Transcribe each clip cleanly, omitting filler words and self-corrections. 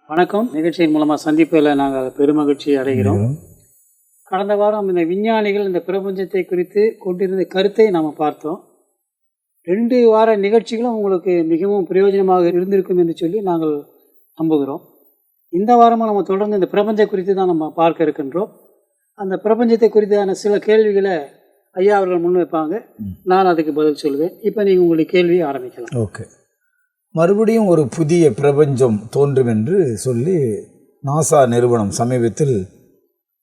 வணக்கம். நிகழ்ச்சியின் மூலமாக சந்திப்பில் நாங்கள் பெருமகிழ்ச்சி அடைகிறோம். கடந்த வாரம் இந்த விஞ்ஞானிகள் இந்த பிரபஞ்சத்தை குறித்து கொண்டிருந்த கருத்தை நாம் பார்த்தோம். 2 வார நிகழ்ச்சிகளும் உங்களுக்கு மிகவும் பிரயோஜனமாக இருந்திருக்கும் என்று சொல்லி நாங்கள் நம்புகிறோம். இந்த வாரமும் நம்ம தொடர்ந்து இந்த பிரபஞ்சம் குறித்து தான் நம்ம பார்க்க இருக்கின்றோம். அந்த பிரபஞ்சத்தை குறித்தான சில கேள்விகளை ஐயா அவர்கள் முன்வைப்பாங்க, நான் அதுக்கு பதில் சொல்லுவேன். இப்போ நீங்கள் உங்களுடைய கேள்வியை ஆரம்பிக்கலாம். ஓகே. மறுபடியும் ஒரு புதிய பிரபஞ்சம் தோன்றும் என்று சொல்லி நாசா நிறுவனம் சமீபத்தில்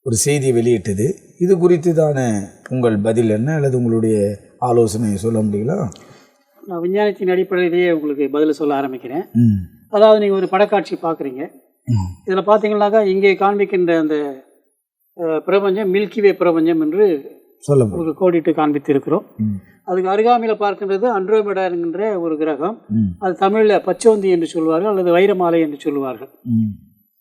ஒரு செய்தி வெளியிட்டது. இது குறித்து தானே உங்கள் பதில் என்ன, அல்லது உங்களுடைய ஆலோசனை சொல்ல முடியுங்களா? நான் விஞ்ஞானத்தின் அடிப்படையிலேயே உங்களுக்கு பதில் சொல்ல ஆரம்பிக்கிறேன். அதாவது நீங்கள் ஒரு படக்காட்சி பார்க்குறீங்க. இதில் பார்த்தீங்கன்னாக்கா இங்கே காண்பிக்கின்ற அந்த பிரபஞ்சம் மில்கிவே பிரபஞ்சம் என்று உங்களுக்கு கோடிட்டு காண்பித்திருக்கிறோம். அதுக்கு அருகாமையில் பார்க்கின்றது அண்ட்ரோமெடா என்கின்ற ஒரு கிரகம். அது தமிழில் பச்சோந்தி என்று சொல்வார்கள், அல்லது வைரமாலை என்று சொல்லுவார்கள்.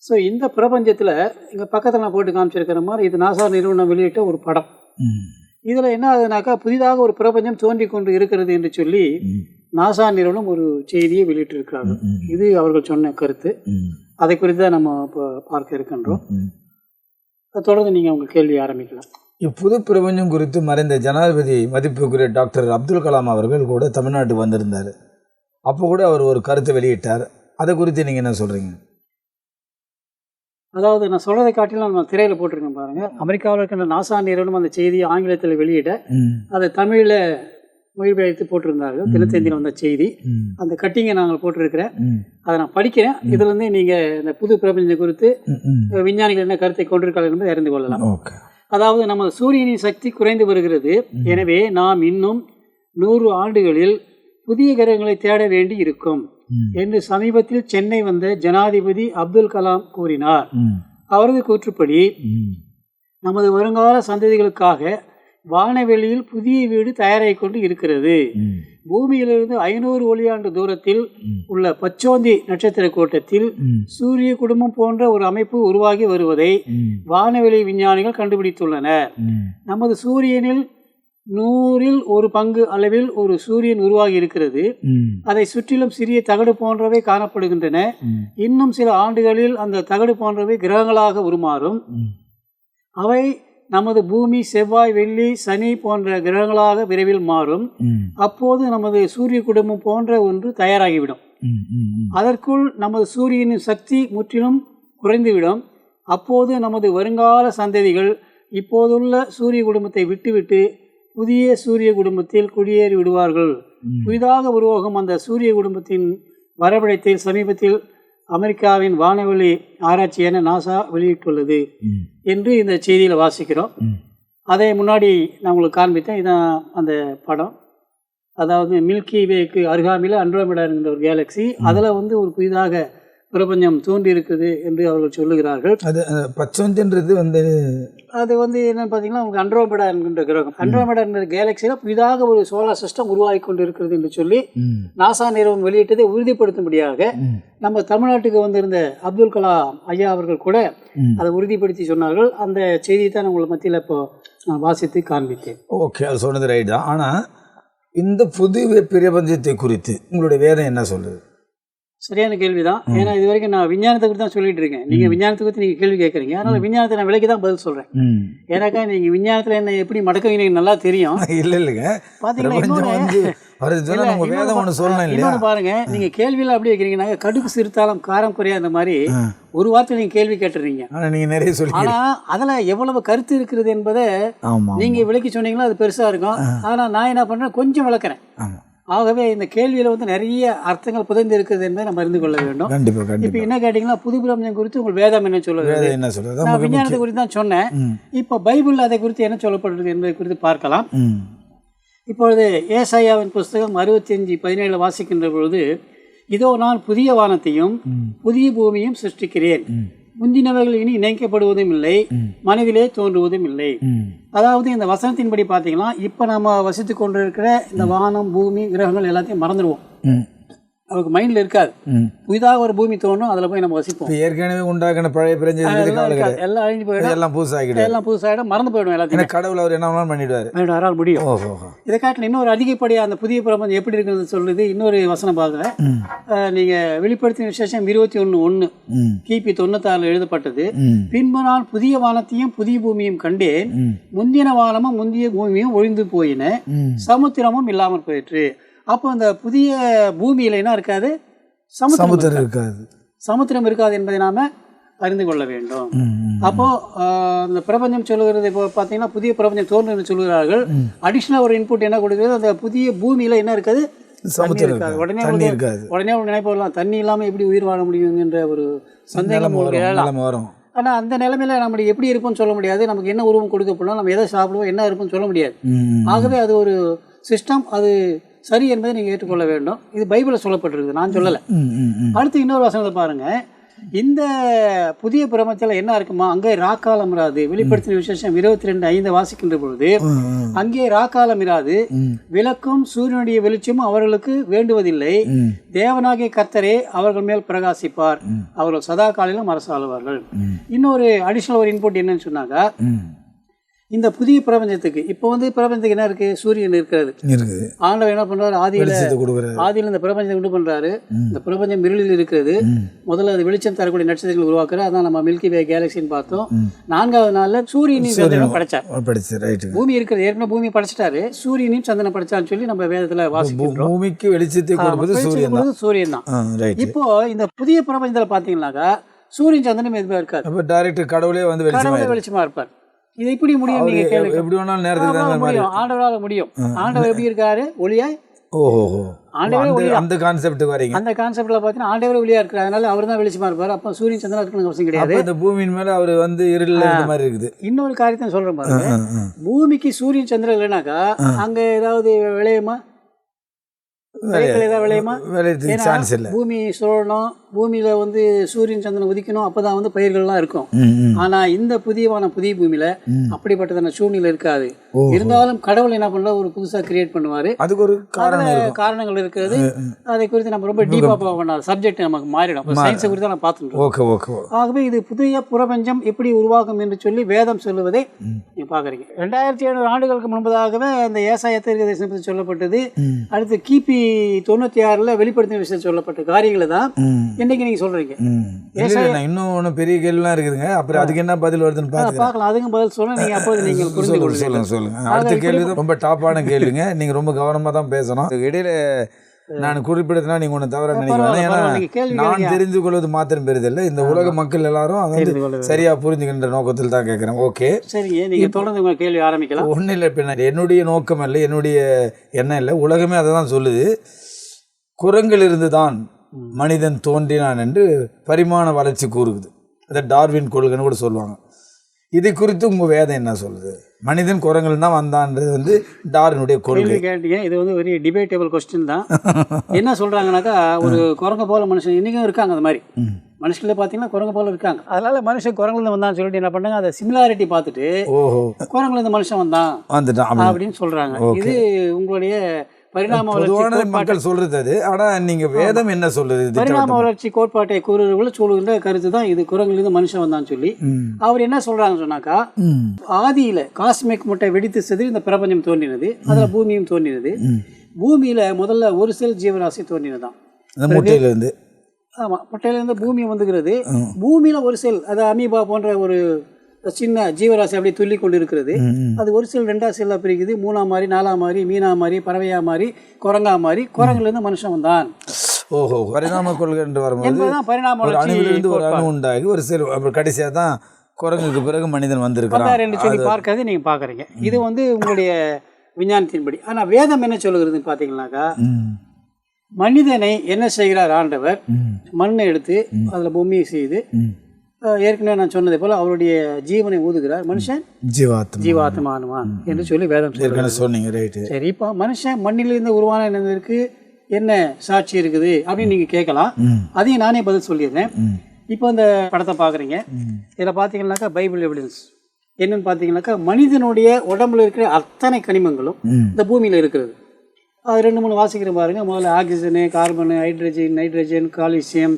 ஸோ இந்த பிரபஞ்சத்தில் இங்கே பக்கத்தில் நான் போட்டு காமிச்சிருக்கிற மாதிரி இது நாசா நிறுவனம் வெளியிட்ட ஒரு படம். இதில் என்ன ஆகுதுனாக்கா, புதிதாக ஒரு பிரபஞ்சம் தோன்றி கொண்டு இருக்கிறது என்று சொல்லி நாசா நிறுவனம் ஒரு செய்தியை வெளியிட்டிருக்கிறார்கள். இது அவர்கள் சொன்ன கருத்து. அதை குறித்து தான் நம்ம இப்போ பார்க்க இருக்கின்றோம். தொடர்ந்து நீங்கள் உங்கள் கேள்வி ஆரம்பிக்கலாம். இப்புது பிரபஞ்சம் குறித்து மறைந்த ஜனாதிபதி மதிப்புக்குரிய டாக்டர் அப்துல் கலாம் அவர்கள் கூட தமிழ்நாட்டுக்கு வந்திருந்தார். அப்போ கூட அவர் ஒரு கருத்தை வெளியிட்டார். அதை குறித்து நீங்கள் என்ன சொல்கிறீங்க? அதாவது நான் சொல்கிறதை காட்டிலும் நம்ம திரையில் போட்டிருக்கேன் பாருங்கள். அமெரிக்காவில் இருக்கிற நாசா நிறுவனம் அந்த செய்தியை ஆங்கிலத்தில் வெளியிட அதை தமிழில் மொழிபெயர்த்து போட்டிருந்தார்கள். தினத்தந்தியில் வந்த செய்தி. அந்த கட்டிங்கை நாங்கள் போட்டிருக்கிறேன், அதை நான் படிக்கிறேன். இதுலேருந்து நீங்கள் இந்த புது பிரபஞ்சம் குறித்து விஞ்ஞானிகள் என்ன கருத்தை கொண்டிருக்கார்கள் என்பதை அறிந்து கொள்ளலாம். அதாவது நமது சூரியனின் சக்தி குறைந்து வருகிறது. எனவே நாம் இன்னும் 100 ஆண்டுகளில் புதிய கிரகங்களை தேட வேண்டி இருக்கும் என்று சமீபத்தில் சென்னை வந்த ஜனாதிபதி அப்துல் கலாம் கூறினார். அவரது கூற்றுப்படி நமது வருங்கால சந்ததிகளுக்காக வானவெளியில் புதிய வீடு தயாராகி கொண்டு இருக்கிறது. பூமியிலிருந்து 500 ஒளியாண்டு தூரத்தில் உள்ள பச்சோந்தி நட்சத்திர கூட்டத்தில் சூரிய குடும்பம் போன்ற ஒரு அமைப்பு உருவாகி வருவதை வானவெளி விஞ்ஞானிகள் கண்டுபிடித்துள்ளனர். நமது சூரியனில் 100ல் 1 பங்கு அளவில் ஒரு சூரியன் உருவாகி இருக்கிறது. அதை சுற்றிலும் சிறிய தகடு போன்றவை காணப்படுகின்றன. இன்னும் சில ஆண்டுகளில் அந்த தகடு போன்றவை கிரகங்களாக உருமாறும். அவை நமது பூமி, செவ்வாய், வெள்ளி, சனி போன்ற கிரகங்களாக விரைவில் மாறும். அப்போது நமது சூரிய குடும்பம் போன்ற ஒன்று தயாராகிவிடும். அதற்குள் நமது சூரியனின் சக்தி முற்றிலும் குறைந்துவிடும். அப்போது நமது வருங்கால சந்ததிகள் இப்போதுள்ள சூரிய குடும்பத்தை விட்டுவிட்டு புதிய சூரிய குடும்பத்தில் குடியேறி விடுவார்கள். புதிதாக உருவாகும் அந்த சூரிய குடும்பத்தின் வரைபடத்தில் சமீபத்தில் அமெரிக்காவின் வானவெளி ஆராய்ச்சியான நாசா வெளியிட்டுள்ளது என்று இந்த செய்தியில் வாசிக்கிறோம். அதை முன்னாடி நான் உங்களுக்கு காண்பித்தேன். இதுதான் அந்த படம். அதாவது மில்கி வேக்கு அருகாமையில் அண்ட்ரோமெடா என்கிற ஒரு கேலக்சி, அதில் ஒரு புதிதாக பிரபஞ்சம் தோன்றி இருக்குது என்று அவர்கள் சொல்லுகிறார்கள். அது பச்சோந்தின்றது அது என்னன்னு பார்த்தீங்கன்னா உங்களுக்கு அண்ட்ரோமெடா என்கின்ற கிரகம், அண்ட்ரோமெடா என்கிற கேலக்சியில் புதிதாக ஒரு சோலார் சிஸ்டம் உருவாகி கொண்டு இருக்கிறது என்று சொல்லி நாசா நிறுவனம் வெளியிட்டதை உறுதிப்படுத்தும்படியாக நம்ம தமிழ்நாட்டுக்கு வந்திருந்த அப்துல் கலாம் ஐயா அவர்கள் கூட அதை உறுதிப்படுத்தி சொன்னார்கள். அந்த செய்தியை தான் உங்களுக்கு மத்தியில் இப்போ நான் வாசித்து காண்பித்தேன். ஓகே, அது சொன்னது ரைட் தான். ஆனால் இந்த புது பிரபஞ்சத்தை குறித்து உங்களுடைய வேதம் என்ன சொல்லுது? சரியான கேள்வி தான். ஏன்னா இது வரைக்கும் நான் விஞ்ஞானத்தை குறித்து தான் சொல்லிட்டு இருக்கேன். நீங்கள் விஞ்ஞானத்தை குறித்து நீங்கள் கேள்வி கேட்குறீங்க. அதனால் விஞ்ஞானத்தை நான் விலைக்கு தான் பதில் சொல்கிறேன். ஏன்னாக்கா நீங்கள் விஞ்ஞானத்தில் என்ன எப்படி மடக்குவீங்க நல்லா தெரியும். இல்லைங்க, பார்த்தீங்கன்னா பாருங்க, நீங்க கேள்வியெல்லாம் அப்படி வைக்கிறீங்க. கடுகு சிறுத்தாலும் காரம் குறையா அந்த மாதிரி ஒரு வார்த்தை நீங்க கேள்வி கேட்டுறீங்க. நீங்க நிறைய சொல்லி, ஆனா அதுல எவ்வளவு கருத்து இருக்கிறது என்பதை நீங்க விளக்கி சொன்னீங்கன்னா அது பெருசா இருக்கும். ஆனா நான் என்ன பண்றேன், கொஞ்சம் விளக்குறேன். ஆகவே இந்த கேள்வியில நிறைய அர்த்தங்கள் புதைந்து இருக்குது என்பதை நம்ம அறிந்து கொள்ள வேண்டும். இப்ப என்ன கேட்டீங்கன்னா, புது பிரபஞ்சம் குறித்து உங்கள் வேதம் என்ன சொல்லுது? நான் விஞ்ஞானத்தை குறித்து தான் சொன்னேன். இப்ப பைபிள் அதை குறித்து என்ன சொல்லப்படுறது என்பதை குறித்து பார்க்கலாம். இப்பொழுது ஏசாயாவின் புஸ்தகம் 65:17 வாசிக்கின்ற பொழுது, இதோ நான் புதிய வானத்தையும் புதிய பூமியும் சிருஷ்டிக்கிறேன், முந்தினவர்கள் இனி இணைக்கப்படுவதும் இல்லை, மனதிலே தோன்றுவதும் இல்லை. அதாவது இந்த வசனத்தின்படி பார்த்தீங்கன்னா, இப்போ நம்ம வசித்து கொண்டிருக்கிற இந்த வானம், பூமி, கிரகங்கள் எல்லாத்தையும் மறந்துடுவோம். அவருக்கு மைண்டில் இருக்காது. புதிதாக ஒரு பூமி தோணும், அதில் போய் நம்ம வசிப்போம். ஏற்கனவே உண்டாக்கின பழைய பிரஞ்சு எல்லாம் அழிஞ்சு போயிடும், எல்லாம் புதுசாகிடும், எல்லாம் புதுசாகிடும், மறந்து போயிடும் எல்லாத்தையும். கடவுள் அவர் என்ன வேணாலும் பண்ணிடுவார் முடியும். இதை காட்டில் இன்னொரு அதிகப்படியாக அந்த புதிய பிரபஞ்சம் எப்படி இருக்குன்னு சொல்லுது. இன்னொரு வசனம் பார்க்குறேன். நீங்கள் வெளிப்படுத்தின விசேஷம் 21:1 கிபி 96 எழுதப்பட்டது. பின்பு நான் புதிய வானத்தையும் புதிய பூமியும் கண்டேன், முந்தின வானமும் முந்திய பூமியும் ஒழிந்து போயின, சமுத்திரமும் இல்லாமல் போயிற்று. அப்போ அந்த புதிய பூமியில் என்ன இருக்காது? சமுத்திரம் இருக்காது. சமுத்திரம் இருக்காது என்பதை நாம அறிந்து கொள்ள வேண்டும். அப்போ அந்த பிரபஞ்சம் சொல்லுகிறது, இப்போ பார்த்தீங்கன்னா புதிய பிரபஞ்சம் தோன்றுன்னு சொல்லுகிறார்கள். அடிஷ்னல் ஒரு இன்புட் என்ன கொடுக்குறது? அந்த புதிய பூமியில என்ன இருக்காது? சமுத்திரம் இருக்காது. உடனே ஒரு நினைப்பெல்லாம் தண்ணி இல்லாமல் எப்படி உயிர் வாழ முடியும் என்ற ஒரு சந்தேகம் வரும். ஆனால் அந்த நிலைமையில நம்மளுக்கு எப்படி இருப்போம்னு சொல்ல முடியாது. நமக்கு என்ன உருவம் கொடுக்கப்படணும், நம்ம எதை சாப்பிடுவோம், என்ன இருப்போம்னு சொல்ல முடியாது. ஆகவே அது ஒரு சிஸ்டம், அது சரி என்பதை நீங்கள் ஏற்றுக்கொள்ள வேண்டும். இது பைபிளில் சொல்லப்பட்டிருக்குது, நான் சொல்லலை. அடுத்து இன்னொரு வசனத்தை பாருங்கள். இந்த புதிய பிரபஞ்சத்தில் என்ன இருக்குமா? அங்கே ராக்காலம் இராது. வெளிப்படுத்தின விசேஷம் 22:5 வாசிக்கின்ற பொழுது அங்கே ராக்காலம் இராது, விளக்கும் சூரியனுடைய வெளிச்சமும் அவர்களுக்கு வேண்டுவதில்லை, தேவனாகிய கர்த்தரே அவர்கள் மேல் பிரகாசிப்பார், அவர்கள் சதா காலையிலும் அரசாளுவார்கள். இன்னொரு அடிஷனல் ஒரு இன்புட் என்னன்னு சொன்னாங்க, இந்த புதிய பிரபஞ்சத்துக்கு இப்போ பிரபஞ்சத்துக்கு என்ன இருக்கு? சூரியன் இருக்கிறது. ஆண்டவர் என்ன பண்றாரு? ஆதியில் இந்த பிரபஞ்சத்தை உண்டு பண்றாரு. இந்த பிரபஞ்சம் இருளில் இருக்கிறது. முதல்ல அது வெளிச்சம் தரக்கூடிய நட்சத்திரங்கள் உருவாக்குறாரு. அதான் நம்ம மில்கி வே கேலக்சின்னு பார்த்தோம். 4வது நாள்ல சூரியனையும் சந்திரனும் படைச்சார். பூமி இருக்கிறது, ஏற்கனவே பூமி படைச்சிட்டாரு, சூரியனையும் சந்திரனை படைச்சான்னு சொல்லி நம்ம வேதத்துல வாசிக்கிறோம். பூமிக்கு வெளிச்சத்தை கொடுப்பது சூரியன் தான். இப்போ இந்த புதிய பிரபஞ்சத்துல பாத்தீங்கன்னாக்கா சூரியன் சந்திரனும் எதுவுமே இருக்காது. கடவுளே வெளிச்சமா இருப்பார். இது எப்படி முடியும்? நீங்க கேளுங்க. எப்படி வேணாலும் நேரத்துக்கு முடியும், ஆண்டவரால முடியும். ஆண்டவர் எப்படி இருக்காரு? ஒளியாய். ஆண்டவரே அந்த கான்செப்ட் வரீங்க. அந்த கான்செப்ட்ல பாத்தீங்கன்னா ஆண்டவரே ஒளியா இருக்காரு, அதனால அவர் தான் வெளிச்சமா இருப்பாரு. அப்ப சூரியன் சந்திரன் இருக்கணும் அவசியம் கிடையாது. இந்த பூமியின் மேல அவர் இருள இந்த மாதிரி இருக்குது. இன்னொரு காரியத்தை சொல்றேன் பாருங்க. பூமிக்கு சூரியன் சந்திரன் இல்லைனாக்கா அங்க ஏதாவது விளையுமா? விளையுமா? பூமி சுழலும், பூமியில சூரியன் சந்திரன் உதிக்கணும், அப்பதான் பயிர்கள்லாம் இருக்கும். ஆனா இந்த புதிய பூமியில அப்படிப்பட்டதான சூழ்நிலை இருக்காது. இருந்தாலும் கடவுள் என்ன பண்ற, ஒரு புதுசா கிரியேட் பண்ணுவாரு. அதுக்கு ஒரு காரணங்கள் இருக்கிறது. அதை குறித்து நம்ம ரொம்ப டீப்பா போக சப்ஜெக்ட் நமக்கு மாறிடும். சயின்ஸை குறித்து நான் பார்த்துட்டோம். ஆகவே இது புதிய பிரபஞ்சம் எப்படி உருவாகும் என்று சொல்லி வேதம் சொல்லுவதை நீங்க பாக்குறீங்க. 2700 ஆண்டுகளுக்கு முன்பதாகவே அந்த ஏசாயா தீர்க்கதரிசனத்தை பற்றி சொல்லப்பட்டது. அடுத்து கிபி 96 வெளிப்படுத்தின விஷயம் சொல்லப்பட்ட காரியங்களை தான் இன்னைக்கு நீங்க சொல்றீங்க. இன்னும் பெரிய கேள்விலாம் இருக்குதுங்க. அப்புறம் அதுக்கு என்ன பதில் வருதுன்னு பார்க்கலாம். அதுக்கும் பதில் சொல்ல நீங்க அப்போது நீங்க புரிந்து கொள்ளுங்க. சொல்லுங்க. அடுத்த கேள்வி தான் ரொம்ப டாப்பான கேள்விங்க. நீங்க ரொம்ப கவனமா தான் பேசணும். இடையில நான் குறிப்பிடுறதுனா நீங்க ஒண்ணு தவறா நினைக்கிறேன். ஏன்னா நான் தெரிந்து கொள்வது மாத்திரம் பெரிதில்லை, இந்த உலக மக்கள் எல்லாரும் அதை சரியா புரிஞ்சுக்கின்ற நோக்கத்தில் தான் கேட்கிறேன். ஓகே, சரி, நீங்க தொடர்ந்து உங்க கேள்வி ஆரம்பிக்கலாம். ஒன்றும் இல்லை, பின்னாடி என்னுடைய நோக்கம் இல்லை, என்னுடைய எண்ணம் இல்லை, உலகமே அதை தான் சொல்லுது. குரங்கிலிருந்து தான் மனிதன் தோன்றினான் என்று பரிமாண வளர்ச்சி கூறுகுது. அதை டார்வின் கொள்கைன்னு கூட சொல்லுவாங்க. இது குறித்து உங்கள் வேதம் என்ன சொல்லுது? மனிதன் குரங்குல தான் வந்தான்றது டார்வினுடைய கொள்கை. கேட்டீங்க, இது வெரி டிபேட்டபிள் கொஸ்டின் தான். என்ன சொல்கிறாங்கனாக்கா, ஒரு குரங்க போல மனுஷன் இன்றைக்கும் இருக்காங்க. அந்த மாதிரி மனுஷங்கள பார்த்தீங்கன்னா குரங்கு போல இருக்காங்க. அதனால மனுஷன் குரங்குலேருந்து வந்தான்னு சொல்லிட்டு என்ன பண்ணாங்க, அதை சிமிலாரிட்டி பார்த்துட்டு குரங்குலேருந்து மனுஷன் வந்துட்டான் அப்படின்னு சொல்கிறாங்க. இது உங்களுடைய பரிணாம வளர்ச்சி மக்கள் சொல்றது அது. ஆனா நீங்க வேதம் என்ன சொல்லுது? பரிணாம வளர்ச்சி கோட்பாட்டை கூறுகளை சொல்லுகின்ற கருத்து தான் இது, குரங்குலேருந்து மனுஷன் வந்தான்னு சொல்லி. அவர் என்ன சொல்றாங்க சொன்னாக்கா, ஆதியில காஸ்மிக் முட்டை வெடித்து செது இந்த பிரபஞ்சம் தோன்றினது, அதுல பூமியும் தோன்றினது. பூமியில முதல்ல ஒரு செல் ஜீவராசி தோன்றினதான் முட்டையிலிருந்து. ஆமா, முட்டையிலிருந்து பூமி வந்துகிறது. பூமியில ஒரு செல், அது அமீபா போன்ற ஒரு சின்ன ஜீவராசி அப்படியே துள்ளி கொண்டு இருக்கிறது. அது ஒரு செல் 2 செல்லா பிரிக்குது, 3ஆம் மாதிரி, 4ஆம் மாதிரி, மீனா மாதிரி, பறவையா மாதிரி, குரங்கா மாதிரி. குரங்குல இருந்து மனுஷன் வந்தான். ஓஹோ, பரிணாம கொள்கை என்று வரும்போது பரிணாம அணுவிலிருந்து ஒரு அணு உண்டாகி ஒரு செல், அப்புறம் கடைசியா தான் குரங்குக்கு பிறகு மனிதன் வந்திருக்கிறான் சொல்லி பார்க்கறது நீங்க பாக்குறீங்க. இது உங்களுடைய விஞ்ஞானத்தின்படி. ஆனா வேதம் என்ன சொல்லுகிறதுன்னு பாத்தீங்கன்னாக்கா, மனிதனை என்ன செய்கிறார் ஆண்டவர்? மண்ணை எடுத்து அதுல பொம்மையை செய்து, ஏற்கனவே நான் சொன்னதை போல அவருடைய ஜீவனை ஊதுகிறார். மனுஷன் ஜீவாத்மானுவான் என்று சொல்லி வேதம் சொன்னீங்க. சரி, இப்போ மனுஷன் மண்ணிலிருந்து உருவானதற்கு என்ன சாட்சி இருக்குது அப்படின்னு நீங்க கேட்கலாம். அதையும் நானே பதில் சொல்லிடுறேன். இப்போ இந்த படத்தை பாக்குறீங்க, இதில் பார்த்தீங்கன்னாக்கா பைபிள் எவிடன்ஸ் என்னன்னு பார்த்தீங்கன்னாக்கா, மனிதனுடைய உடம்புல இருக்கிற அத்தனை கனிமங்களும் இந்த பூமியில இருக்கிறது. அது 2-3 வாசிக்கிறேன் பாருங்கள். முதல்ல oxygen, carbon, hydrogen, nitrogen, calcium,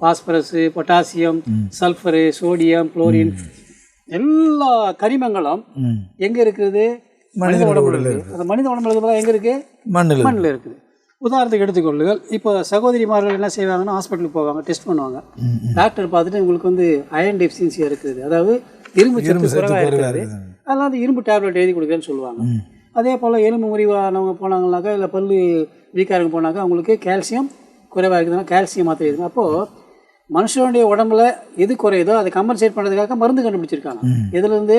phosphorus, potassium, sulphur, sodium, chlorine, எல்லா கனிமங்களும் எங்கே இருக்குது? மனித உடம்புல இருக்குது. அந்த மனித உடம்புல இருக்கிறது எங்கே இருக்குது? மண்ணில் இருக்குது. உதாரணத்துக்கு எடுத்துக்கொள்ளுங்கள். இப்போ சகோதரிமார்கள் என்ன செய்வாங்கன்னா, ஹாஸ்பிட்டலுக்கு போவாங்க, டெஸ்ட் பண்ணுவாங்க. டாக்டர் பார்த்துட்டு உங்களுக்கு வந்து அயர்ன் டெஃபிஷியன்சியாக இருக்குது, அதாவது இரும்பு சத்து குறைவாக இருக்குது, அதெல்லாம் வந்து இரும்பு டேப்லெட் எழுதி கொடுக்குறேன்னு சொல்லுவாங்க. அதே போல் எலும்பு முறிவானவங்க போனாங்கனாக்கா, இல்லை பல்லு வீக்காரங்க போனாக்கா அவங்களுக்கு கால்சியம் குறைவாக இருக்குதுன்னா கால்சியம் மாத்திரை இருக்குது. அப்போது மனுஷனுடைய உடம்புல எது குறையுதோ அதை கம்பன்சேட் பண்ணுறதுக்காக மருந்து கண்டுபிடிச்சிருக்காங்க. எதுலேருந்து?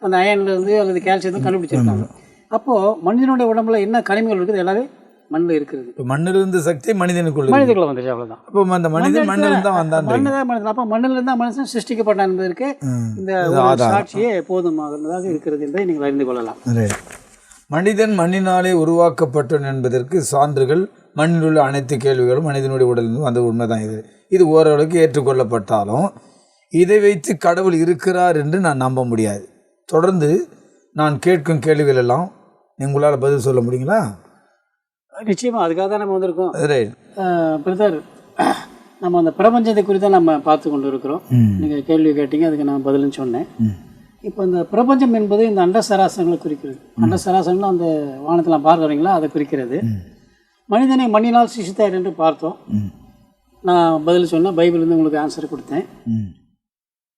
அந்த அயன்லேருந்து அல்லது கால்சியத்தை கண்டுபிடிச்சிருக்காங்க. அப்போது மனிதனுடைய உடம்புல என்ன கனிமங்கள் இருக்குது எல்லாமே மண்ணில் இருக்கிறது. இப்போ மண்ணிலிருந்து சக்தி மனிதனுக்குள்ள வந்துச்சு, அவ்வளோதான். அப்போ அந்த மனிதன் மண்ணில் தான் வந்தான். மனிதன் அப்போ மண்ணில் தான் மனுஷன் சிருஷ்டிக்கப்பட்டான் என்பதற்கு இந்த சாட்சியே போதுமானதாக இருக்கிறது என்பதை நீங்கள் அறிந்து கொள்ளலாம். மனிதன் மண்ணினாலே உருவாக்கப்பட்டான் என்பதற்கு சான்றுகள் மண்ணில் உள்ள அனைத்து கேள்விகளும் மனிதனுடைய உடலிலும் அந்த உண்மைதான். இது ஓரளவுக்கு ஏற்றுக்கொள்ளப்பட்டாலும் இதை வைத்து கடவுள் இருக்கிறார் என்று நான் நம்ப முடியாது. தொடர்ந்து நான் கேட்கும் கேள்விகள் எல்லாம் உங்களால் பதில் சொல்ல முடியுங்களா? நிச்சயமாக, அதுக்காக தான் நம்ம வந்திருக்கோம். பிரதர், நம்ம அந்த பிரபஞ்சத்தை குறித்து தான் நம்ம பார்த்து கொண்டு இருக்கிறோம். நீங்கள் கேள்வி கேட்டீங்க, அதுக்கு நான் பதிலுன்னு சொன்னேன். இப்போ இந்த பிரபஞ்சம் என்பது இந்த அண்ட சராசரங்களை குறிக்கிறது. அண்ட சராசரங்களும் அந்த வானத்தில் பார்க்குறீங்களா, அதை குறிக்கிறது. மனிதனை மண்ணினால் சிருஷ்டித்தார் என்று பார்த்தோம். நான் பதில் சொன்னேன், பைபிள்லேருந்து உங்களுக்கு ஆன்சர் கொடுத்தேன்.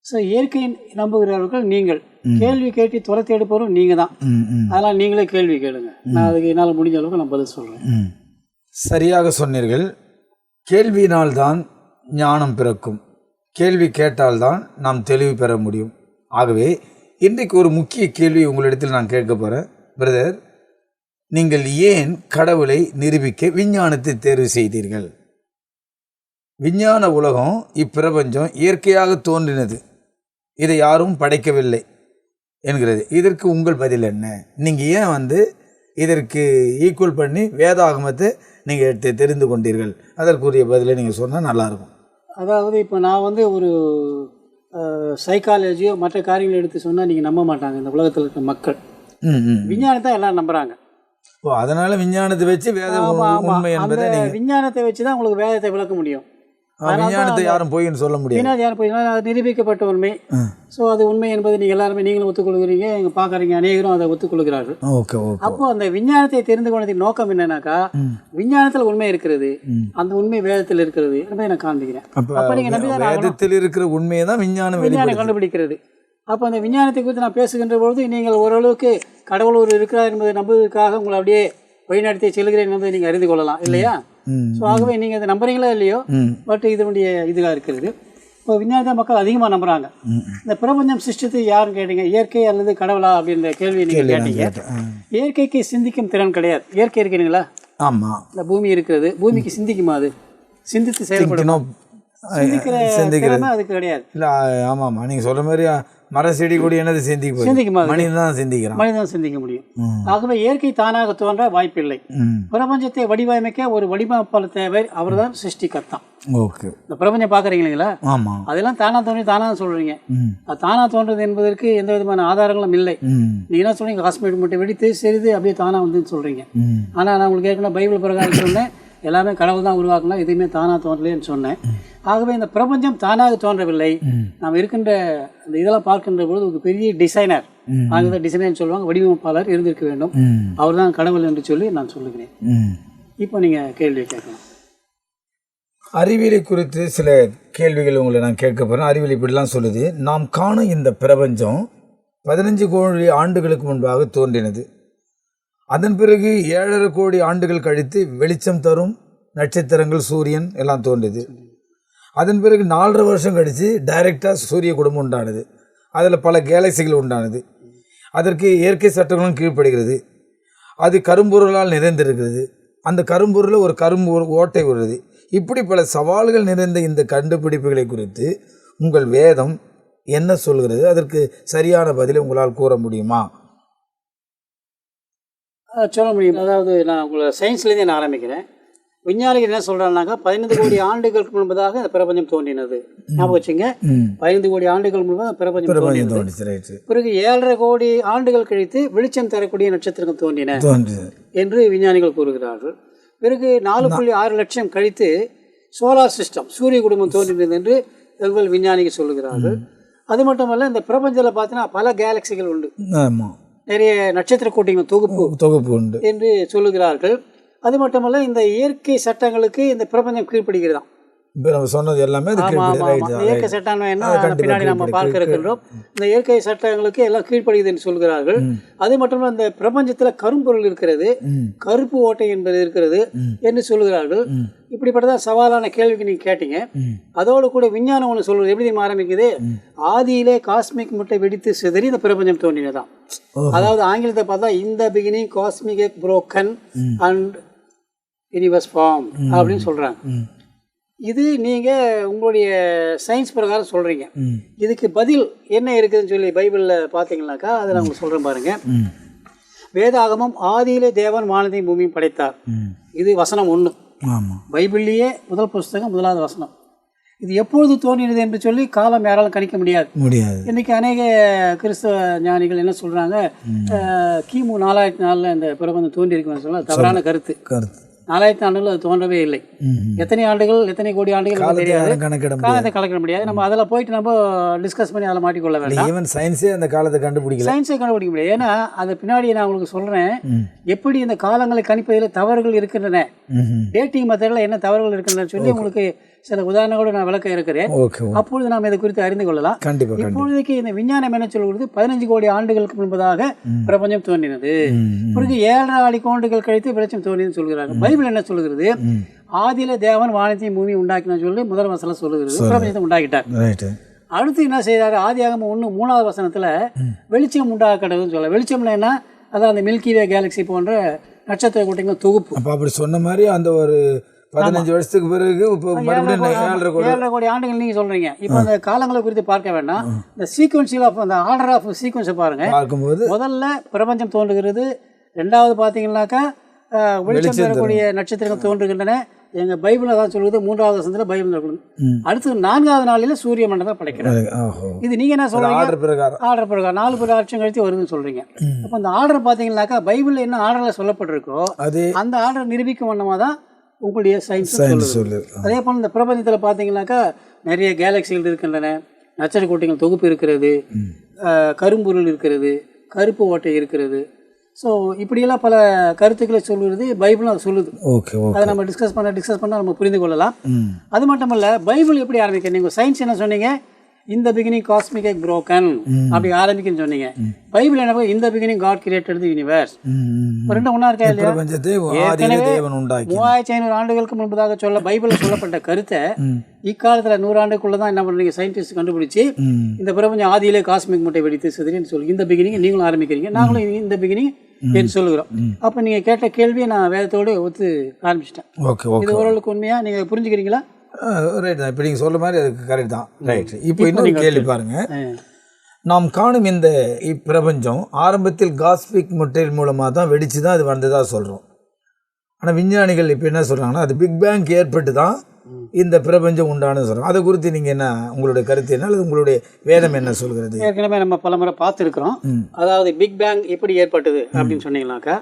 ஸோ இயற்கையை நம்புகிறவர்கள் நீங்கள், கேள்வி கேட்டு துரத்தி எடுப்பவரும் நீங்கள் தான். அதெல்லாம் நீங்களே கேள்வி கேளுங்க, நான் அதுக்கு என்னால் முடிஞ்ச அளவுக்கு நான் பதில் சொல்கிறேன். சரியாக சொன்னீர்கள். கேள்வியினால்தான் ஞானம் பிறக்கும், கேள்வி கேட்டால்தான் நாம் தெளிவு பெற முடியும். ஆகவே இன்றைக்கு ஒரு முக்கிய கேள்வி உங்களிடத்தில் நான் கேட்க போகிறேன். பிரதர், நீங்கள் ஏன் கடவுளை நிரூபிக்க விஞ்ஞானத்தை தேர்வு செய்தீர்கள்? விஞ்ஞான உலகம், இப்பிரபஞ்சம் இயற்கையாக தோன்றினது, இதை யாரும் படைக்கவில்லை என்கிறது. இதற்கு உங்கள் பதில் என்ன? நீங்கள் ஏன் இதற்கு ஈக்குவல் பண்ணி வேதாகமத்தை நீங்கள் எடுத்து தெரிந்து கொண்டீர்கள்? அதற்குரிய பதிலை நீங்கள் சொன்னால் நல்லாயிருக்கும். அதாவது இப்போ நான் ஒரு சைக்காலஜியோ மற்ற காரியங்கள் எடுத்து சொன்னால் நீங்கள் நம்ப மாட்டாங்க. இந்த உலகத்தில் இருக்க மக்கள் விஞ்ஞானத்தை எல்லாம் நம்புகிறாங்க. ஓ, அதனால் விஞ்ஞானத்தை வச்சு வேதம் உண்மை என்பதை நீங்கள் விஞ்ஞானத்தை வச்சு தான் உங்களுக்கு வேதத்தை விளக்க முடியும். விஞ்ஞானத்தை யாரும் பொய்ன்னு சொல்ல முடியாது. யாரும் பொய், அது நிரூபிக்கப்பட்ட உண்மை. ஸோ அது உண்மை என்பது நீங்கள் எல்லாருமே நீங்களும் ஒத்துக்கொள்கிறீங்க, எங்கள் பார்க்குறீங்க, அநேகரும் அதை ஒத்துக்கொள்கிறார்கள். ஓகே. அப்போது அந்த விஞ்ஞானத்தை தெரிந்து கொண்டதின் நோக்கம் என்னன்னாக்கா, விஞ்ஞானத்தில் உண்மை இருக்கிறது, அந்த உண்மை வேதத்தில் இருக்கிறது என்பதை நான் காண்பிக்கிறேன். அப்போ நீங்கள் நம்பி தான் வேதத்தில் இருக்கிற உண்மையை தான் விஞ்ஞானம் கண்டுபிடிக்கிறது. அப்போ அந்த விஞ்ஞானத்தை குறித்து நான் பேசுகின்ற பொழுது நீங்கள் ஓரளவுக்கு கடவுள் ஒரு இருக்கிறார் என்பதை நம்புவதற்காக உங்களை அப்படியே வழிநடத்தி செல்கிறேன் என்பதை நீங்கள் அறிந்து கொள்ளலாம், இல்லையா? ஸோ ஆகவே நீங்கள் அதை நம்புறீங்களா இல்லையோ, பட் இதனுடைய இதுவாக இருக்கிறது. இப்போ விஞ்ஞானத்தை மக்கள் அதிகமாக நம்புகிறாங்க. இந்த பிரபஞ்சம் சிருஷ்டித்து யாருன்னு கேட்டீங்க, இயற்கை அல்லது கடவுளா அப்படின்ற கேள்வி நீங்கள் கேட்டீங்க. இயற்கைக்கு சிந்திக்கும் திறன் கிடையாது. இயற்கை இருக்கிறீங்களா? ஆமாம். இந்த பூமி இருக்கிறது, பூமிக்கு சிந்திக்குமா? அது சிந்தித்து செயல்படணும், சிந்திக்கிற அதுக்கு கிடையாது. இல்லை, ஆமாம், நீங்கள் சொல்கிற மாதிரி மர செடி கொடி என்னது சிந்திக்குமா? மனிதன் தான் சிந்திக்கிறான், மனிதன் தான் சிந்திக்க முடியும். ஆகவே இயற்கை தானாக தோன்ற வாய்ப்பில்லை. பிரபஞ்சத்தை வடிவமைக்க ஒரு வடிவமைப்பாளர் தேவை, அவர் தான் சிருஷ்டிகர்த்தா. ஓகே. இந்த பிரபஞ்சம் பார்க்குறீங்களா? ஆமாம். அதெல்லாம் தானா தோன்றி தானா சொல்கிறீங்க. அது தானா தோன்றது என்பதற்கு எந்த விதமான ஆதாரங்களும் இல்லை. நீங்கள் என்ன சொல்கிறீங்க, காஸ்மேட் மட்டும் வெடித்து சரிது அப்படியே தானா வந்துன்னு சொல்கிறீங்க. ஆனால் நான் உங்களுக்கு ஏற்கனவே பைபிள் பிரகாரம் சொன்னேன், எல்லாமே கடவுள் தான் உருவாக்கலாம், எதுவுமே தானாக தோன்றலேன்னு சொன்னேன். ஆகவே இந்த பிரபஞ்சம் தானாக தோன்றவில்லை. நாம் இருக்கின்ற அந்த இதெல்லாம் பார்க்கின்ற பொழுது ஒரு பெரிய டிசைனர், ஆங்கில டிசைனர் சொல்லுவாங்க, வடிவமைப்பாளர் இருந்திருக்க வேண்டும். அவர் தான் கடவுள் என்று சொல்லி நான் சொல்லுகிறேன். இப்போ நீங்கள் கேள்வியை கேட்கலாம். அறிவியலை குறித்து சில கேள்விகள் உங்களை நான் கேட்க போகிறேன். அறிவியல் இப்படிலாம் சொல்லுது, நாம் காணும் இந்த பிரபஞ்சம் 15 கோடி ஆண்டுகளுக்கு முன்பாக தோன்றினது. அதன் பிறகு 7.5 கோடி ஆண்டுகள் கழித்து வெளிச்சம் தரும் நட்சத்திரங்கள், சூரியன் எல்லாம் தோன்றியது. அதன் பிறகு 4.5 வருஷம் கழித்து டைரெக்டாக சூரிய குடும்பம் உண்டானது. அதில் பல கேலக்சிகள் உண்டானது. அதற்கு இயற்கை சட்டங்களும் கீழ்ப்படுகிறது. அது கரும்பொருளால் நிறைந்திருக்கிறது. அந்த கரும்பொருளில் ஒரு கரும்பு ஓட்டை உள்ளது. இப்படி பல சவால்கள் நிறைந்த இந்த கண்டுபிடிப்புகளை குறித்து உங்கள் வேதம் என்ன சொல்கிறது? அதற்கு சரியான பதிலை உங்களால் கூற முடியுமா? சொல்ல முடியும். அதாவது நான் உங்களை சயின்ஸ்லேருந்தே நான் ஆரம்பிக்கிறேன். விஞ்ஞானிகள் என்ன சொல்கிறாங்கனாக்கா 15 கோடி ஆண்டுகளுக்கு முன்பதாக இந்த பிரபஞ்சம் தோன்றினது. ஞாபகம் வச்சுங்க, 15 கோடி ஆண்டுகள் முன்பதாக பிரபஞ்சம் தோன்றினது. பிறகு 7.5 கோடி ஆண்டுகள் கழித்து வெளிச்சம் தரக்கூடிய நட்சத்திரங்கள் தோன்றின என்று விஞ்ஞானிகள் கூறுகிறார்கள். பிறகு 4.6 லட்சம் கழித்து சோலார் சிஸ்டம், சூரிய குடும்பம் தோன்றினது என்று தகவல் விஞ்ஞானிகள் சொல்லுகிறார்கள். அது மட்டுமல்ல, இந்த பிரபஞ்சத்தில் பார்த்தீங்கன்னா பல கேலக்சிகள் உண்டு, நிறைய நட்சத்திர கூட்டங்கள் தொகுப்பு உண்டு என்று சொல்லுகிறார்கள். அது மட்டுமல்ல, இந்த இயற்கை சட்டங்களுக்கு இந்த பிரபஞ்சம் கீழ்ப்படுகிறதாம். சொன்னது எல்லாமே இயற்கை சட்டம் என்ன பின்னாடி நம்ம பார்க்க இருக்கின்றோம். இந்த இயற்கை சட்டங்களுக்கு எல்லாம் கீழ்ப்படுகிறது என்று சொல்கிறார்கள். அது மட்டுமல்ல, இந்த பிரபஞ்சத்தில் கரும்பொருள் இருக்கிறது, கருப்பு ஓட்டை என்பது இருக்கிறது என்று சொல்லுகிறார்கள். இப்படிப்பட்டதான் சவாலான கேள்விக்கு நீங்க கேட்டீங்க. அதோடு கூட விஞ்ஞானம் ஒன்று சொல்றது எப்படி ஆரம்பிக்குது, ஆதியிலே காஸ்மிக் முட்டை வெடித்து சிதறி இந்த பிரபஞ்சம் தோன்றினதான். அதாவது ஆங்கிலத்தை பார்த்தா இந்த beginning cosmic broken and universe form அப்படின்னு சொல்றாங்க. இது நீங்கள் உங்களுடைய சயின்ஸ் பிரகாரம் சொல்கிறீங்க. இதுக்கு பதில் என்ன இருக்குதுன்னு சொல்லி பைபிளில் பார்த்தீங்கன்னாக்கா அதை நான் உங்களுக்கு சொல்கிறேன் பாருங்கள். வேதாகமம் ஆதியிலே தேவன் வானத்தையும் பூமியும் படைத்தார். இது வசனம் 1. பைபிள்லேயே முதல் புஸ்தகம் 1வது வசனம். இது எப்பொழுது தோன்றினது என்று சொல்லி காலம் யாராலும் கணிக்க முடியாது. இன்றைக்கி அநேக கிறிஸ்தவ ஞானிகள் என்ன சொல்கிறாங்க, கிமு 4004 இந்த பிரபஞ்சம் தோன்றியிருக்குன்னு சொல்ல தவறான கருத்து. 4000 ஆண்டுகள் அது தோன்றவே இல்லை. எத்தனை ஆண்டுகள், எத்தனை கோடி ஆண்டுகள் தெரியாது, காலத்தை கணக்கிட முடியாது. நம்ம அதில் போயிட்டு நம்ம டிஸ்கஸ் பண்ணி அதில் மாட்டிக்கொள்ள வேண்டாம். சயின்ஸே அந்த காலத்தை சயின்ஸே கண்டுபிடிக்க முடியாது. ஏன்னா அது பின்னாடி நான் உங்களுக்கு சொல்கிறேன் எப்படி இந்த காலங்களை கணிப்பதில் தவறுகள் இருக்கின்றன, டேட்டிங் மெத்தடில் என்ன தவறுகள் இருக்கின்றன சொல்லி உங்களுக்கு சில உதாரணங்களோடு நான் விளக்க இருக்கிறேன். அப்பொழுது நாம் இதை குறித்து அறிந்து கொள்ளலாம். இப்பொழுதைக்கு இந்த விஞ்ஞானம் என்ன சொல்கிறது, 15 கோடி ஆண்டுகளுக்கு முன்பதாக பிரபஞ்சம் தோன்றினது. பிறகு 7.5 ஆண்டுகள் கழித்து வெளிச்சம் தோன்றினு சொல்கிறாங்க. பைபிள் என்ன சொல்கிறது, ஆதியில தேவன் வானத்தையும் பூமி உண்டாக்கின சொல்லி முதல் வசனம் சொல்லுகிறது, பிரபஞ்சத்தை உண்டாக்கிட்டார். அடுத்து என்ன செய்யறாரு, ஆதியாகமம் 1:3 வசனத்துல வெளிச்சம் உண்டாக கடவுள்னு சொல்ல. வெளிச்சம்னா என்ன, அதான் அந்த மில்கிவே கேலக்சி போன்ற நட்சத்திர கூட்டங்கள் தொகுப்பு. அப்படி சொன்ன மாதிரி அந்த ஒரு 15 வருஷத்துக்கு பிறகு 7.5 கோடி ஆண்டுகள் நீங்க சொல்றீங்க. இப்போ அந்த காலங்களை குறித்து பார்க்க வேண்டாம், இந்த சீக்வன்சியல் ஆஃப் அந்த ஆர்டர் ஆஃப் சீக்வன்ஸை பாருங்க. முதல்ல பிரபஞ்சம் தோன்றுகிறது, 2வது பார்த்தீங்கன்னாக்கா வெளிச்சம் தரக்கூடிய நட்சத்திரங்கள் தோன்றுகின்றன. எங்க பைபிள் தான் சொல்லுது, 3வது வசனத்துல பைபிள் இருக்குது. அடுத்து 4வது நாளில சூரிய மண்டலம் படைக்கிறார். இது நீங்க என்ன சொல்றீங்க, ஆர்டர் பிரகாரம் 4 லட்சம் கழித்து வருதுன்னு சொல்றீங்க. அப்போ அந்த ஆர்டர் பார்த்தீங்கன்னாக்கா பைபிள் என்ன ஆர்டர்ல சொல்லப்பட்டிருக்கோ அந்த ஆர்டர் நிரூபிக்கும் வண்ணமாக தான் உங்களுடைய சயின்ஸ் சொல்லுது. அதே போல் இந்த பிரபஞ்சத்தில் பார்த்தீங்கன்னாக்கா நிறைய கேலக்சிகள் இருக்கின்றன, நட்சத்திர கூட்டங்கள் தொகுப்பு இருக்கிறது, கரும்பொருள் இருக்கிறது, கருப்பு ஓட்டை இருக்கிறது. ஸோ இப்படியெல்லாம் பல கருத்துக்களை சொல்லுறது பைபிளும் அது சொல்லுது. அதை நம்ம டிஸ்கஸ் பண்ண நம்ம புரிந்து கொள்ளலாம். அது மட்டுமல்ல, பைபிள் எப்படி ஆரம்பிக்க, நீங்கள் சயின்ஸ் என்ன சொன்னீங்க, இந்த பிகினிங் காஸ்மிக் புரோக்கன் அப்படி ஆரம்பிக்குன்னு சொன்னீங்க. பைபிள் என்ன, இந்த beginning God created the universe. ரெண்டும் ஒன்றா இருக்கா இல்லையா? 3500 ஆண்டுகளுக்கு முன்பதாக பைபிளில் சொல்லப்பட்ட கருத்தை இக்காலத்தில் 100 ஆண்டுக்குள்ள தான் என்ன பண்ணுறீங்க, சயின்டிஸ்ட் கண்டுபிடிச்சி இந்த பிரபஞ்சம் ஆதியிலே காஸ்மிக் முட்டை வெடித்து சிதறின்னு சொல்லி இந்த பிகினிங் நீங்களும் ஆரம்பிக்கிறீங்க, நாங்களும் இந்த பிகினிங் என்று சொல்லுகிறோம். அப்போ நீங்கள் கேட்ட கேள்வியை நான் வேதத்தோடு ஒத்து ஆரம்பிச்சிட்டேன். இது ஓரளவுக்கு உண்மையாக நீங்கள் புரிஞ்சுக்கிறீங்களா? ரைட் தான், இப்போ நீங்கள் சொல்ல மாதிரி அதுக்கு கரெக்ட் தான். ரைட். இப்போ இன்னொரு கேள்வி பாருங்க, நாம் காணும் இந்த இப்பிரபஞ்சம் ஆரம்பத்தில் காஸ்மிக் முட்டையின் மூலமாக தான் வெடிச்சு தான் அது வந்ததாக சொல்கிறோம். ஆனால் விஞ்ஞானிகள் இப்போ என்ன சொல்கிறாங்கன்னா அது பிக் பேங் ஏற்பட்டு தான் இந்த பிரபஞ்சம் உண்டானு சொல்கிறோம். அதை குறித்து நீங்கள் என்ன, உங்களுடைய கருத்து என்ன, அல்லது உங்களுடைய வேதம் என்ன சொல்கிறது? ஏற்கனவே நம்ம பல முறை பார்த்துருக்குறோம். அதாவது பிக் பேங் எப்படி ஏற்பட்டது அப்படின்னு சொன்னீங்கன்னாக்கா,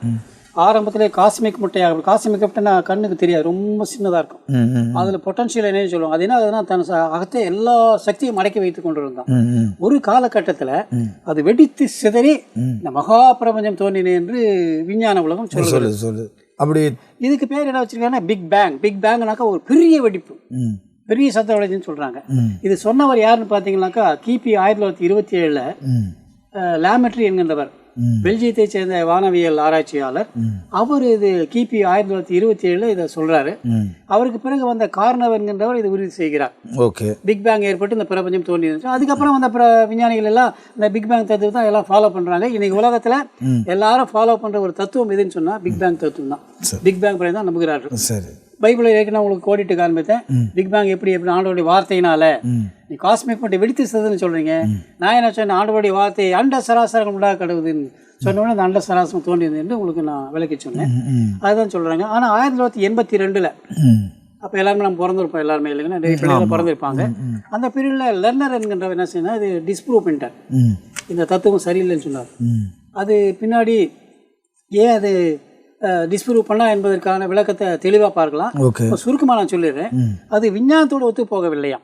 ஆரம்பத்திலே காஸ்மிக் முட்டையாக, காஸ்மிக் முட்டைனா கண்ணுக்கு தெரியாது, ரொம்ப சின்னதாக இருக்கும். அதில் பொட்டன்ஷியல் என்னன்னு சொல்லுவாங்க. அது என்ன ஆகுதுன்னா தன் அகத்தை எல்லா சக்தியும் அடக்கி வைத்து கொண்டு இருந்தான். ஒரு காலகட்டத்தில் அது வெடித்து சிதறி இந்த மகா பிரபஞ்சம் தோன்றினே என்று விஞ்ஞான உலகம் சொல்லுது. அப்படி இதுக்கு பேர் என்ன வச்சிருக்காங்கன்னா பிக் பேங். பிக் பேங்னாக்கா ஒரு பெரிய வெடிப்பு, பெரிய சத்தம் விளைச்சுன்னு சொல்கிறாங்க. இது சொன்னவர் யாருன்னு பார்த்தீங்கன்னாக்கா கிபி 1927 லாமெட்ரி என்கின்றவர், பெல்ஜியத்தை சேர்ந்த வானவியல் ஆராய்ச்சியாளர். அவர் இது கிபி 1927 இதை சொல்றாரு. அவருக்கு பிறகு வந்த கார்னவ் என்கின்றவர் இதை உறுதி செய்கிறார். பிக் பேங் ஏற்பட்டு இந்த பிரபஞ்சம் தோன்றியது. அதுக்கப்புறம் வந்த விஞ்ஞானிகள் எல்லாம் இந்த பிக் பேங் தத்துவம் தான் எல்லாம் ஃபாலோ பண்றாங்க. இன்னைக்கு உலகத்துல எல்லாரும் ஃபாலோ பண்ற ஒரு தத்துவம் எதுன்னு சொன்னா பிக் பேங் தத்துவம் தான். பிக் பேங் தான் நம்புகிறார்கள். பைபிளை ஏற்கனவே உங்களுக்கு கோடிட்டு காண்பித்தேன். பிக் பேங் எப்படி ஆண்டவருடைய வார்த்தையினால நீ காஸ்மிக் மட்டும் வெடித்து சிதறதுன்னு சொல்றீங்க. நான் என்ன சொன்னேன், ஆண்டவருடைய வார்த்தை அண்ட சராசரங்கள் உண்டாக கடவுதுன்னு சொன்னோடனே இந்த அண்ட சராசரம் தோன்றியது என்று உங்களுக்கு நான் விளக்கி சொன்னேன். அதுதான் சொல்கிறாங்க. ஆனால் 1982 அப்போ எல்லாருமே நம்ம பிறந்திருப்போம், எல்லாருமே இல்லைங்கன்னா நிறைய பீரியடில் பிறந்திருப்பாங்க. அந்த பீரியடில் லெர்னர் என்கின்றவர் என்ன செய்யணும், அது டிஸ்ப்ரூவ் பண்ணிட்டார், இந்த தத்துவம் சரியில்லைன்னு சொன்னார். அது பின்னாடி ஏன் அது டிஸ்ப்ரூவ் பண்ணா என்பதற்கான விளக்கத்தை தெளிவாக பார்க்கலாம். சுருக்கமாக நான் சொல்லிடுறேன். அது விஞ்ஞானத்தோடு ஒத்து போகவில்லையா.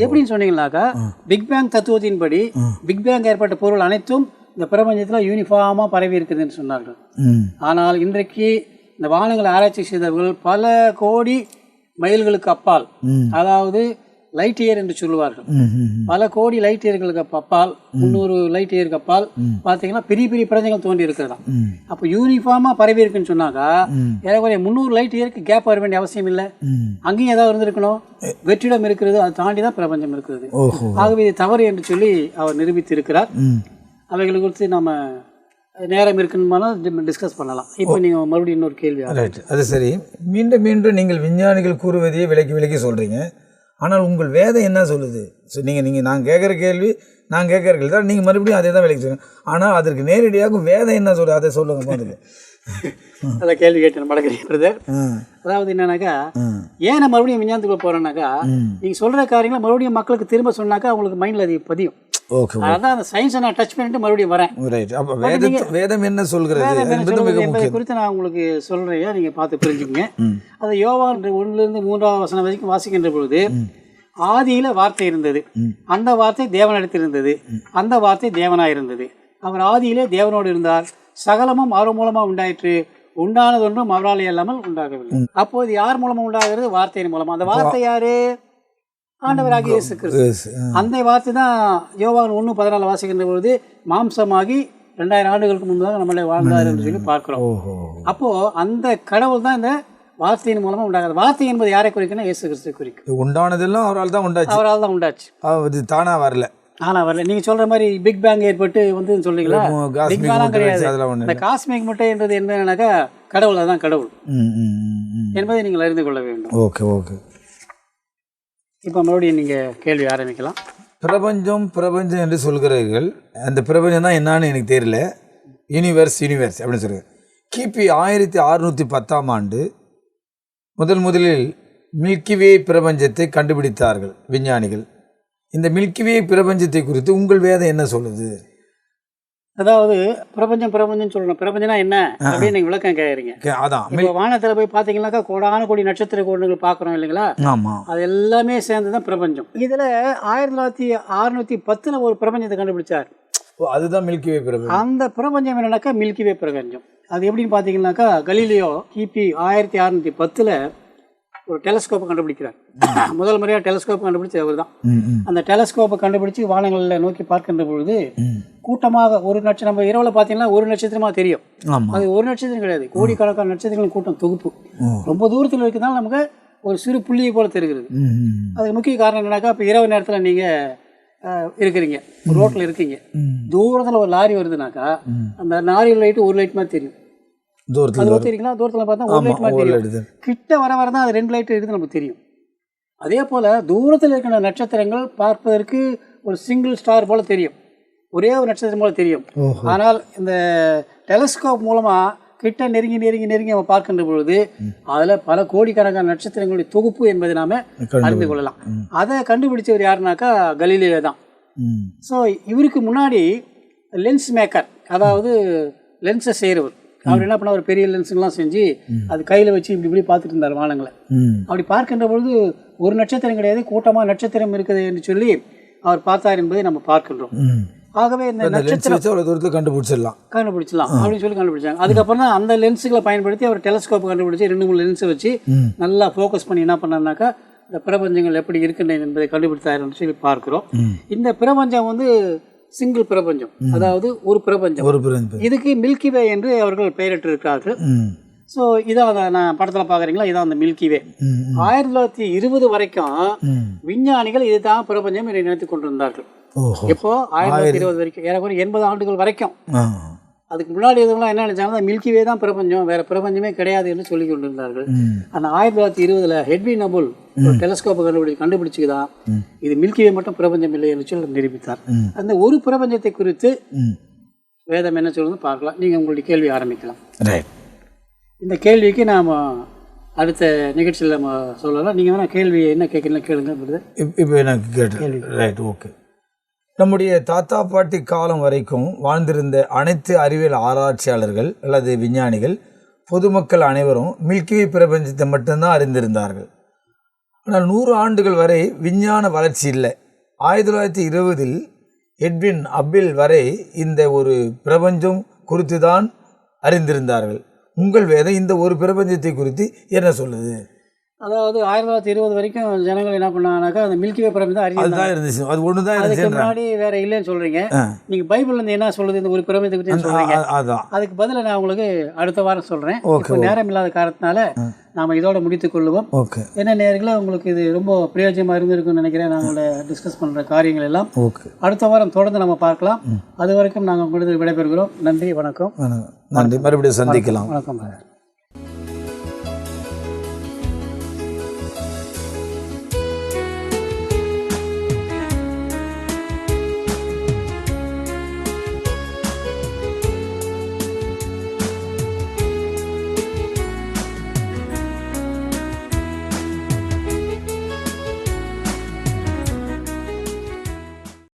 எப்படின்னு சொன்னீங்கன்னாக்கா, பிக் பேங் தத்துவத்தின்படி பிக் பேங் ஏற்பட்ட பொருள் அனைத்தும் இந்த பிரபஞ்சத்தில் யூனிஃபார்மாக பரவி இருக்குதுன்னு சொன்னார்கள். ஆனால் இன்றைக்கு இந்த வானங்களை ஆராய்ச்சி செய்தவர்கள் பல கோடி மைல்களுக்கு அப்பால், அதாவது லைட் இயர் என்று சொல்லுவார்கள், பல கோடி லைட் இயர்களுக்கு அப்பால், 300 லைட் இயருக்கு அப்பால் பார்த்தீங்கன்னா பெரிய பெரிய பிரபஞ்சங்கள் தோன்றி இருக்கிறதா. அப்போ யூனிஃபார்மாக பரவி இருக்குன்னு சொன்னாக்கா ஏறக்குறைய 300 லைட் இயருக்கு கேப் வர வேண்டிய அவசியம் இல்லை. அங்கேயும் ஏதாவது இருந்திருக்கணும், வெற்றிடம் இருக்கிறது, அதை தாண்டி தான் பிரபஞ்சம் இருக்கிறது. ஆகவே இது தவறு என்று சொல்லி அவர் நிரூபித்து இருக்கிறார். அவைகளை குறித்து நம்ம நேரம் இருக்குன்னு டிஸ்கஸ் பண்ணலாம். இப்போ நீங்கள் மறுபடியும் இன்னொரு கேள்வி. ரைட், அது சரி. மீண்டும் மீண்டும் நீங்கள் விஞ்ஞானிகள் கூறுவதையே விலக்கி சொல்கிறீங்க. ஆனால் உங்கள் வேதம் என்ன சொல்லுது? ஸோ நீங்கள் நான் கேட்குற கேள்வி, நான் கேட்குற கேள்வி தான், நீங்கள் மறுபடியும் அதே தான் விலக்கி சொல்லுங்கள். ஆனால் அதற்கு நேரடியாக வேதம் என்ன சொல்லுது அதை சொல்லுங்கள் முதல்ல. அதை கேள்வி கேட்டேன் மடக்கிறேன் பிரதர். அதாவது என்னன்னாக்கா, ஏன் நான் மறுபடியும் விஞ்ஞானத்துக்குள்ள போகிறேன்னாக்கா, நீங்கள் சொல்கிற காரியங்களை மறுபடியும் மக்களுக்கு திரும்ப சொன்னாக்கா அவங்களுக்கு மைண்டில் அது பதியும். அதான் அந்த சயின்ஸை நான் டச் பண்ணிட்டு மறுபடியும் வரேன். வேதம் என்ன சொல்கிறது என்பதை குறித்து நான் உங்களுக்கு சொல்கிறேன், நீங்கள் பார்த்து புரிஞ்சுக்கங்க. அது யோவான் 1 - 3 வசனம் வரைக்கும் வாசிக்கின்ற பொழுது, ஆதியில வார்த்தை இருந்தது, அந்த வார்த்தை தேவனிடத்தில் இருந்தது, அந்த வார்த்தை தேவனாய் இருந்தது, அவர் ஆதியிலே தேவனோடு இருந்தார், சகலமும் அவர் மூலமா உண்டாயிற்று, உண்டானது ஒன்றும் அவரால் இல்லாமல் உண்டாகவில்லை. அப்போது யார் மூலமா உண்டாகிறது? வார்த்தையின் மூலமா. அந்த வார்த்தை யாரு? ஆண்டவராகிய இயேசு கிறிஸ்து. அந்த வார்த்தை தான் யோவான் 1:14 வாசிக்கின்ற பொழுது மாம்சமாகி 2000 ஆண்டுகளுக்கு முன்பாக நம்மளை வாழ்ந்தார் என்று சொல்லி பார்க்கிறோம். அப்போ அந்த கடவுள் தான் இந்த வார்த்தையின் மூலமா உண்டாகிறது. வார்த்தை என்பது யாரை குறிக்குன்னா இயேசு கிறிஸ்துவை குறிக்கும். உண்டானதெல்லாம் அவரால் தான் உண்டாச்சு. அவரால் தான் உண்டாச்சு, அது தானா வரல. ஆனா வரல. நீங்க சொல்ற மாதிரி பிக் பேங் ஏற்பட்டு வந்து சொல்றீங்களா? பிக் பேங் கிடையாது. இந்த காஸ்மிக் முட்டை என்றது என்னன்னாக்கா கடவுள், தான் கடவுள் என்பதை நீங்கள் அறிந்து கொள்ள வேண்டும். Okay okay. இப்போ மறுபடியும் நீங்கள் கேள்வி ஆரம்பிக்கலாம். பிரபஞ்சம் என்று சொல்கிறீர்கள். அந்த பிரபஞ்சம் தான் என்னன்னு எனக்கு தெரியல. யூனிவர்ஸ் அப்படின்னு சொல்கிறேன். கிபி 1610 முதலில் மில்கிவே பிரபஞ்சத்தை கண்டுபிடித்தார்கள் விஞ்ஞானிகள். இந்த மில்கிவே பிரபஞ்சத்தை குறித்து உங்கள் வேதம் என்ன சொல்லுது? அதாவது பிரபஞ்சம் சொல்லணும். பிரபஞ்சம்னா என்ன அப்படின்னு நீங்கள் விளக்கம் கேட்குறீங்க. அதான் இப்போ வானத்தில் போய் பார்த்தீங்கன்னாக்கா கோடான கோடி நட்சத்திர கோடுகள் பார்க்குறோம் இல்லைங்களா? ஆமாம், அது எல்லாமே சேர்ந்து தான் பிரபஞ்சம். இதில் 1610 ஒரு பிரபஞ்சத்தை கண்டுபிடிச்சார். அதுதான் மில்கிவே பிரபஞ்சம். அந்த பிரபஞ்சம் என்னன்னாக்கா மில்கிவே பிரபஞ்சம். அது எப்படின்னு பார்த்தீங்கன்னாக்கா, கலீலியோ கிபி 1610 ஒரு டெலஸ்கோப்பை கண்டுபிடிக்கிறார். முதல் முறையாக டெலஸ்கோப் கண்டுபிடிச்சது அவர் தான். அந்த டெலஸ்கோப்பை கண்டுபிடிச்சு வானங்களில் நோக்கி பார்க்கின்ற பொழுது கூட்டமாக ஒரு நட்சத்திரம், நம்ம இரவுல பார்த்தீங்கன்னா ஒரு நட்சத்திரமா தெரியும். அது ஒரு நட்சத்திரம் கிடையாது, கோடிக்கணக்கான நட்சத்திரங்களின் கூட்டம் தொகுப்பு. ரொம்ப தூரத்தில் இருக்கிறதுனால நமக்கு ஒரு சிறு புள்ளியை போல தெரிகிறது. அதுக்கு முக்கிய காரணம் என்னன்னாக்கா, இப்போ இரவு நேரத்தில் நீங்கள் இருக்கிறீங்க, ரோட்டில் இருக்கீங்க, தூரத்தில் ஒரு லாரி வருதுனாக்கா அந்த லாரி லைட்டு ஒரு லைட் மாதிரி தெரியும். தூரத்தில் பார்த்தா ஒரு லைட் மாதிரி தெரியும். கிட்ட வர தான் அது 2 லைட் இருக்குது நமக்கு தெரியும். அதே போல் தூரத்தில் இருக்கிற நட்சத்திரங்கள் பார்ப்பதற்கு ஒரு சிங்கிள் ஸ்டார் போல தெரியும், ஒரே ஒரு நட்சத்திரம் போல தெரியும். ஆனால் இந்த டெலஸ்கோப் மூலமாக கிட்ட நெருங்கி நம்ம பார்க்கின்ற பொழுது அதில் பல கோடிக்கணக்கான நட்சத்திரங்களுடைய தொகுப்பு என்பதை நாம் அறிந்து கொள்ளலாம். அதை கண்டுபிடிச்சவர் யாருனாக்கா கலீலியோ தான். ஸோ இவருக்கு முன்னாடி லென்ஸ் மேக்கர், அதாவது லென்ஸை செய்கிறவர், அவர் என்ன பண்ண, ஒரு பெரிய லென்ஸுங்கெல்லாம் செஞ்சு அது கையில் வச்சு இப்படி பார்த்துட்டு இருந்தார் வானங்களை. அப்படி பார்க்கின்ற பொழுது ஒரு நட்சத்திரம் கிடையாது, கூட்டமாக நட்சத்திரம் இருக்குது என்று சொல்லி அவர் பார்த்தார் என்பதை நம்ம பார்க்கின்றோம். ஆகவே இந்த நட்சத்திரம் கண்டுபிடிச்சிடலாம் அப்படின்னு சொல்லி கண்டுபிடிச்சாங்க. அதுக்கப்புறம் தான் அந்த லென்ஸுகளை பயன்படுத்தி அவர் டெலஸ்கோப்பை கண்டுபிடிச்சி 2-3 லென்ஸை வச்சு நல்லா ஃபோக்கஸ் பண்ணி என்ன பண்ணாருனாக்கா இந்த பிரபஞ்சங்கள் எப்படி இருக்கின்றன என்பதை கண்டுபிடித்தாருன்னு சொல்லி பார்க்கிறோம். இந்த பிரபஞ்சம் வந்து சிங்கிள் பிரபஞ்சம், அதாவது ஒரு பிரபஞ்சம். இதுக்கு மில்கிவே என்று அவர்கள் பெயரிட்டிருக்கிறார்கள். ஸோ இதான் நான் படத்தில் பார்க்குறீங்களா, இதான் அந்த மில்கிவே. 1920 வரைக்கும் விஞ்ஞானிகள் இதுதான் பிரபஞ்சம் என்று நினைத்து கொண்டிருந்தார்கள். இப்போ 1920 வரைக்கும், ஏறக்குறைய 80 ஆண்டுகள் வரைக்கும். அதுக்கு முன்னாடி எதுவும் என்ன நினைச்சாங்கன்னா மில்கிவே தான் பிரபஞ்சம், வேற பிரபஞ்சமே கிடையாது என்று சொல்லி கொண்டிருந்தார்கள். ஆனால் 1920 ஹெட்வின் ஹபிள் ஒரு டெலஸ்கோப்பை கண்டுபிடிச்சுதான் இது மில்கிவே மட்டும் பிரபஞ்சம் இல்லை என்று சொல்லி நிரூபித்தார். அந்த ஒரு பிரபஞ்சத்தை குறித்து வேதம் என்ன சொல்லுன்னு பார்க்கலாம். நீங்கள் உங்களுடைய கேள்வி ஆரம்பிக்கலாம். ரைட். இந்த கேள்விக்கு நாம் அடுத்த நிகழ்ச்சியில் நம்ம சொல்லலாம். நீங்கள் வேணால் கேள்வி என்ன கேட்கலாம் கேளுங்க. இப்போ எனக்கு கேட்டு. Right, okay. நம்முடைய தாத்தா பாட்டி காலம் வரைக்கும் வாழ்ந்திருந்த அனைத்து அறிவியல் ஆராய்ச்சியாளர்கள் அல்லது விஞ்ஞானிகள், பொதுமக்கள் அனைவரும் மில்கிவே பிரபஞ்சத்தை மட்டும்தான் அறிந்திருந்தார்கள். ஆனால் 100 ஆண்டுகள் வரை விஞ்ஞான வளர்ச்சி இல்லை. 1920 எட்வின் ஹப்பிள் வரை இந்த ஒரு பிரபஞ்சம் குறித்து தான் அறிந்திருந்தார்கள். உங்கள் வேதம் இந்த ஒரு பிரபஞ்சத்தை குறித்து என்ன சொல்லுது? அதாவது 1920 வரைக்கும் ஜனங்கள் என்ன பண்ணாங்கனாக்கா அந்த மில்கிவே பிரபஞ்சம் தான் அதுதான் இருந்துச்சு. அது ஒன்று தான் அதுக்கு இருந்துச்சு. முன்னாடி வேற இல்லைன்னு சொல்றீங்க. நீங்கள் பைபிள்ல இருந்து என்ன சொல்லுது இந்த ஒரு பிரபஞ்சத்தை பற்றி சொல்றீங்க. அதான் அதுக்கு பதிலாக நான் உங்களுக்கு அடுத்த வாரம் சொல்றேன். இப்போ நேரம் இல்லாத காரணத்தினால நாம் இதோட முடித்துக் கொள்ளுவோம். ஓகே. என்ன நேரங்கள உங்களுக்கு இது ரொம்ப பிரயோஜனமாக இருந்திருக்குன்னு நினைக்கிறேன். நாங்களோட டிஸ்கஸ் பண்ணுற காரியங்கள் எல்லாம் ஓகே. அடுத்த வாரம் தொடர்ந்து நம்ம பார்க்கலாம். அது வரைக்கும் நாங்கள் உங்களுக்கு விடைபெறுகிறோம். நன்றி, வணக்கம். நன்றி. மறுபடியும் சந்திக்கலாம். வணக்கம்.